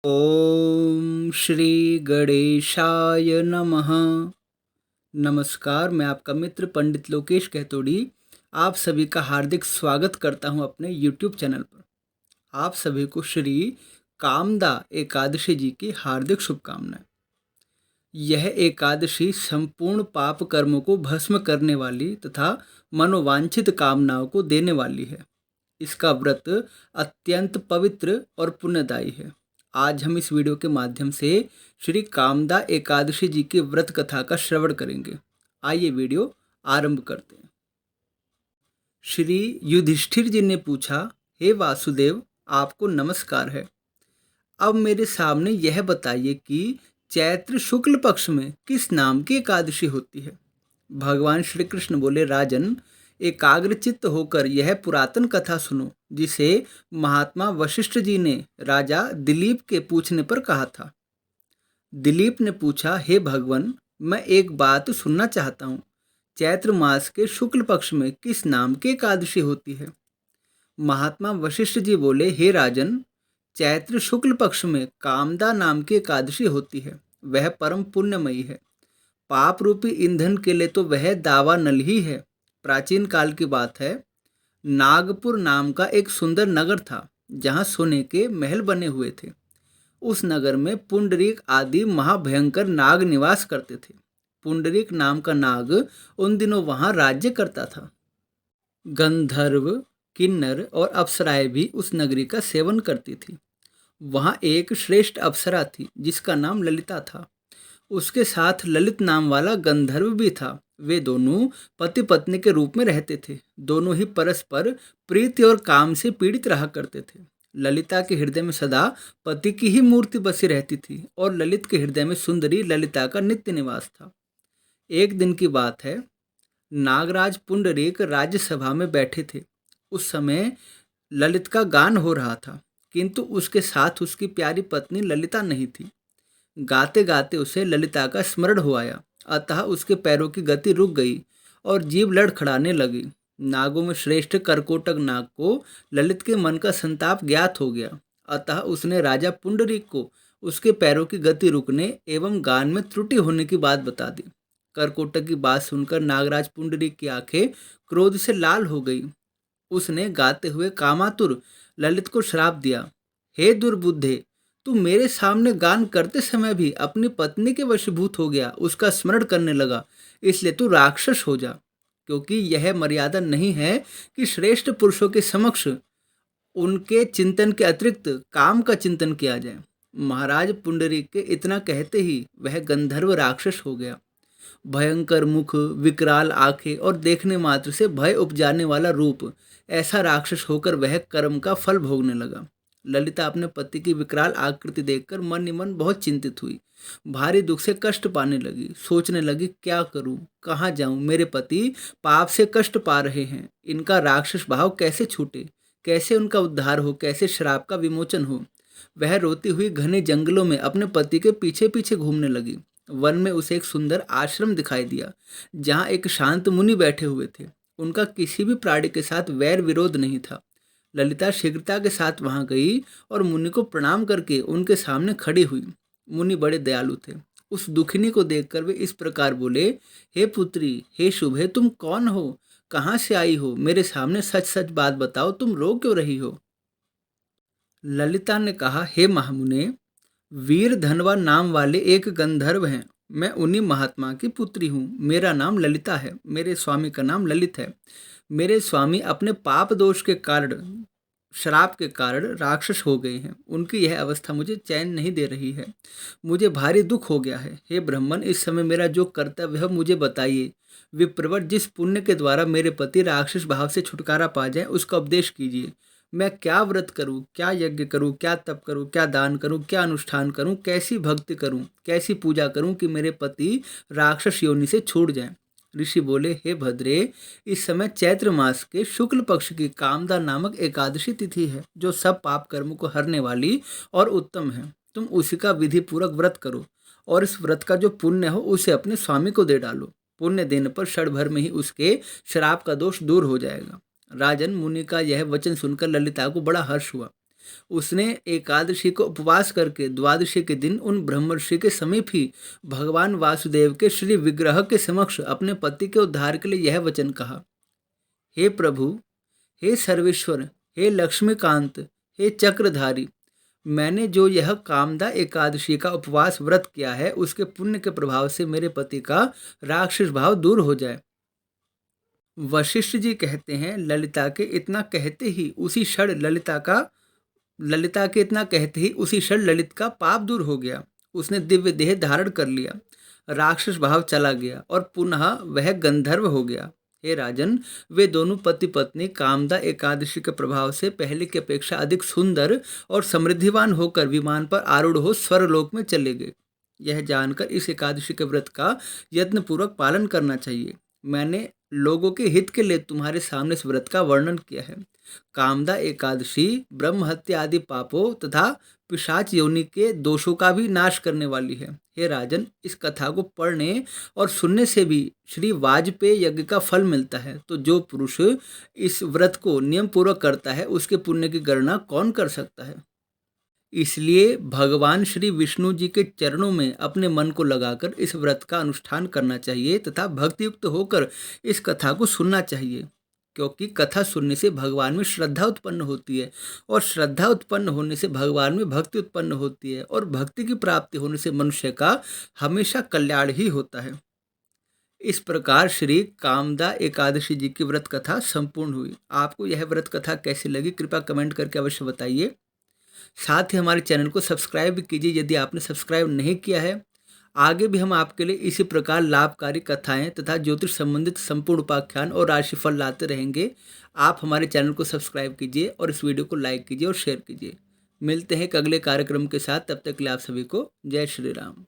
ओम श्री गणेशाय नमः। नमस्कार, मैं आपका मित्र पंडित लोकेश कहतोड़ी आप सभी का हार्दिक स्वागत करता हूं अपने YouTube चैनल पर। आप सभी को श्री कामदा एकादशी जी की हार्दिक शुभकामनाएं। यह एकादशी संपूर्ण पाप कर्मों को भस्म करने वाली तथा मनोवांछित कामनाओं को देने वाली है। इसका व्रत अत्यंत पवित्र और पुण्यदायी है। आज हम इस वीडियो के माध्यम से श्री कामदा एकादशी जी की व्रत कथा का श्रवण करेंगे। आइए वीडियो आरंभ करते हैं। श्री युधिष्ठिर जी ने पूछा, हे वासुदेव, आपको नमस्कार है। अब मेरे सामने यह बताइए कि चैत्र शुक्ल पक्ष में किस नाम की एकादशी होती है। भगवान श्री कृष्ण बोले, राजन, एकाग्रचित्त होकर यह पुरातन कथा सुनो, जिसे महात्मा वशिष्ठ जी ने राजा दिलीप के पूछने पर कहा था। दिलीप ने पूछा, हे भगवान, मैं एक बात सुनना चाहता हूँ। चैत्र मास के शुक्ल पक्ष में किस नाम की एकादशी होती है। महात्मा वशिष्ठ जी बोले, हे राजन, चैत्र शुक्ल पक्ष में कामदा नाम की एकादशी होती है। वह परम पुण्यमयी है। पाप रूपी ईंधन के लिए तो वह दावानल ही है। प्राचीन काल की बात है, नागपुर नाम का एक सुंदर नगर था, जहाँ सोने के महल बने हुए थे। उस नगर में पुंडरीक आदि महाभयंकर नाग निवास करते थे। पुंडरीक नाम का नाग उन दिनों वहाँ राज्य करता था। गंधर्व, किन्नर और अप्सराएं भी उस नगरी का सेवन करती थी। वहाँ एक श्रेष्ठ अप्सरा थी, जिसका नाम ललिता था। उसके साथ ललित नाम वाला गंधर्व भी था। वे दोनों पति पत्नी के रूप में रहते थे। दोनों ही परस्पर प्रीति और काम से पीड़ित रहा करते थे। ललिता के हृदय में सदा पति की ही मूर्ति बसी रहती थी और ललित के हृदय में सुंदरी ललिता का नित्य निवास था। एक दिन की बात है, नागराज पुंडरीक राज्यसभा में बैठे थे। उस समय ललित का गान हो रहा था, किंतु उसके साथ उसकी प्यारी पत्नी ललिता नहीं थी। गाते गाते उसे ललिता का स्मरण हो आया, अतः उसके पैरों की गति रुक गई और जीभ लड़खड़ाने लगी। नागों में श्रेष्ठ करकोटक नाग को ललित के मन का संताप ज्ञात हो गया, अतः उसने राजा पुंडरीक को उसके पैरों की गति रुकने एवं गान में त्रुटि होने की बात बता दी। करकोटक की बात सुनकर नागराज पुंडरीक की आंखें क्रोध से लाल हो गई। उसने गाते हुए कामातुर ललित को श्राप दिया, हे दुर्बुद्धे, तू मेरे सामने गान करते समय भी अपनी पत्नी के वशीभूत हो गया, उसका स्मरण करने लगा, इसलिए तू राक्षस हो जा। क्योंकि यह मर्यादा नहीं है कि श्रेष्ठ पुरुषों के समक्ष उनके चिंतन के अतिरिक्त काम का चिंतन किया जाए। महाराज पुंडरीक के इतना कहते ही वह गंधर्व राक्षस हो गया। भयंकर मुख, विकराल आंखें और देखने मात्र से भय उपजाने वाला रूप, ऐसा राक्षस होकर वह कर्म का फल भोगने लगा। ललिता अपने पति की विकराल आकृति देखकर मन ही मन बहुत चिंतित हुई। भारी दुख से कष्ट पाने लगी। सोचने लगी, क्या करूं, कहाँ जाऊं। मेरे पति पाप से कष्ट पा रहे हैं। इनका राक्षस भाव कैसे छूटे, कैसे उनका उद्धार हो, कैसे श्राप का विमोचन हो। वह रोती हुई घने जंगलों में अपने पति के पीछे पीछे घूमने लगी। वन में उसे एक सुंदर आश्रम दिखाई दिया, जहाँ एक शांत मुनि बैठे हुए थे। उनका किसी भी प्राणी के साथ वैर विरोध नहीं था। ललिता शीघ्रता के साथ वहां गई और मुनि को प्रणाम करके उनके सामने खड़ी हुई। मुनि बड़े दयालु थे। उस दुखिनी को देखकर वे इस प्रकार बोले, हे पुत्री, हे शुभे, तुम कौन हो, कहाँ से आई हो, मेरे सामने सच सच बात बताओ, तुम रो क्यों रही हो। ललिता ने कहा, हे महामुने, वीर धनवा नाम वाले एक गंधर्व हैं। मैं उन्हीं महात्मा की पुत्री हूँ। मेरा नाम ललिता है। मेरे स्वामी का नाम ललित है। मेरे स्वामी अपने पाप दोष के कारण, श्राप के कारण राक्षस हो गए हैं। उनकी यह अवस्था मुझे चैन नहीं दे रही है। मुझे भारी दुख हो गया है। हे ब्राह्मण, इस समय मेरा जो कर्तव्य है मुझे बताइए। विप्रवर, जिस पुण्य के द्वारा मेरे पति राक्षस भाव से छुटकारा पा जाए, उसका उपदेश कीजिए। मैं क्या व्रत करूं, क्या यज्ञ करूं, क्या तप करूं, क्या दान करूं, क्या अनुष्ठान करूं, कैसी भक्ति करूं, कैसी पूजा करूं कि मेरे पति राक्षस योनि से छूट जाएं। ऋषि बोले, हे भद्रे, इस समय चैत्र मास के शुक्ल पक्ष की कामदा नामक एकादशी तिथि है, जो सब पाप कर्मों को हरने वाली और उत्तम है। तुम उसी का विधि पूर्वक व्रत करो और इस व्रत का जो पुण्य हो उसे अपने स्वामी को दे डालो। पुण्य देने पर क्षण भर में ही उसके श्राप का दोष दूर हो जाएगा। राजन, मुनि का यह वचन सुनकर ललिता को बड़ा हर्ष हुआ। उसने एकादशी को उपवास करके द्वादशी के दिन उन ब्रह्मर्षि के समीप ही भगवान वासुदेव के श्री विग्रह के समक्ष अपने पति के उद्धार के लिए यह वचन कहा, हे प्रभु, हे सर्वेश्वर, हे लक्ष्मीकांत, हे चक्रधारी, मैंने जो यह कामदा एकादशी का उपवास व्रत किया है उसके पुण्य के प्रभाव से मेरे पति का राक्षस भाव दूर हो जाए। वशिष्ठ जी कहते हैं, ललिता के इतना कहते ही उसी क्षण ललित का पाप दूर हो गया। उसने दिव्य देह धारण कर लिया, राक्षस भाव चला गया और पुनः वह गंधर्व हो गया। हे राजन, वे दोनों पति पत्नी कामदा एकादशी के प्रभाव से पहले की अपेक्षा अधिक सुंदर और समृद्धिवान होकर विमान पर आरूढ़ हो स्वर्गलोक में चले गए। यह जानकर इस एकादशी के व्रत का यत्नपूर्वक पालन करना चाहिए। मैंने लोगों के हित के लिए तुम्हारे सामने इस व्रत का वर्णन किया है। कामदा एकादशी ब्रह्म हत्या आदि पापों तथा पिशाच योनि के दोषों का भी नाश करने वाली है। हे राजन, इस कथा को पढ़ने और सुनने से भी श्री वाजपेयी यज्ञ का फल मिलता है। तो जो पुरुष इस व्रत को नियम पूर्वक करता है उसके पुण्य की गणना कौन कर सकता है। इसलिए भगवान श्री विष्णु जी के चरणों में अपने मन को लगाकर इस व्रत का अनुष्ठान करना चाहिए तथा भक्तियुक्त होकर इस कथा को सुनना चाहिए, क्योंकि कथा सुनने से भगवान में श्रद्धा उत्पन्न होती है और श्रद्धा उत्पन्न होने से भगवान में भक्ति उत्पन्न होती है और भक्ति की प्राप्ति होने से मनुष्य का हमेशा कल्याण ही होता है। इस प्रकार श्री कामदा एकादशी जी की व्रत कथा संपूर्ण हुई। आपको यह व्रत कथा कैसी लगी कृपया कमेंट करके अवश्य बताइए। साथ ही हमारे चैनल को सब्सक्राइब भी कीजिए यदि आपने सब्सक्राइब नहीं किया है। आगे भी हम आपके लिए इसी प्रकार लाभकारी कथाएं तथा ज्योतिष संबंधित संपूर्ण उपाख्यान और राशिफल लाते रहेंगे। आप हमारे चैनल को सब्सक्राइब कीजिए और इस वीडियो को लाइक कीजिए और शेयर कीजिए। मिलते हैं एक अगले कार्यक्रम के साथ, तब तक के लिए आप सभी को जय श्री राम।